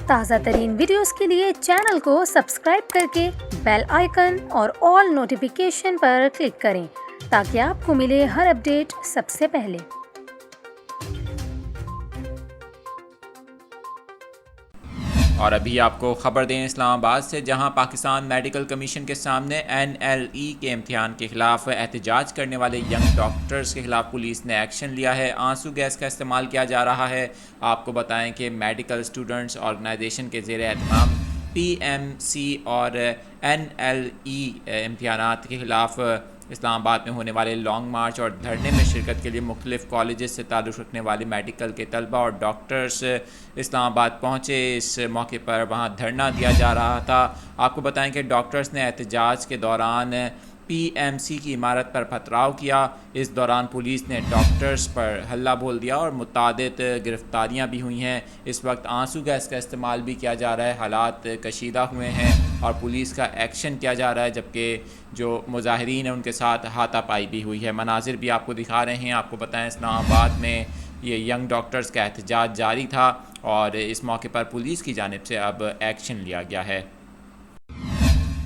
تازہ ترین ویڈیوز کے لیے چینل کو سبسکرائب کر کے بیل آئیکن اور آل نوٹیفیکیشن پر کلک کریں تاکہ آپ کو ملے ہر اپڈیٹ سب سے پہلے۔ اور ابھی آپ کو خبر دیں اسلام آباد سے، جہاں پاکستان میڈیکل کمیشن کے سامنے NLE کے امتحان کے خلاف احتجاج کرنے والے ینگ ڈاکٹرز کے خلاف پولیس نے ایکشن لیا ہے۔ آنسو گیس کا استعمال کیا جا رہا ہے۔ آپ کو بتائیں کہ میڈیکل اسٹوڈنٹس آرگنائزیشن کے زیر اہتمام PMC اور NLE امتحانات کے خلاف اسلام آباد میں ہونے والے لانگ مارچ اور دھرنے میں شرکت کے لیے مختلف کالجز سے تعلق رکھنے والے میڈیکل کے طلبہ اور ڈاکٹرز اسلام آباد پہنچے۔ اس موقع پر وہاں دھرنا دیا جا رہا تھا۔ آپ کو بتائیں کہ ڈاکٹرز نے احتجاج کے دوران PMC کی عمارت پر پتھراؤ کیا۔ اس دوران پولیس نے ڈاکٹرز پر حلہ بول دیا اور متعدد گرفتاریاں بھی ہوئی ہیں۔ اس وقت آنسو گیس کا استعمال بھی کیا جا رہا ہے۔ حالات کشیدہ ہوئے ہیں اور پولیس کا ایکشن کیا جا رہا ہے، جبکہ جو مظاہرین ہیں ان کے ساتھ ہاتھا پائی بھی ہوئی ہے۔ مناظر بھی آپ کو دکھا رہے ہیں۔ آپ کو بتائیں اسلام آباد میں یہ ینگ ڈاکٹرز کا احتجاج جاری تھا اور اس موقع پر پولیس کی جانب سے اب ایکشن لیا گیا ہے۔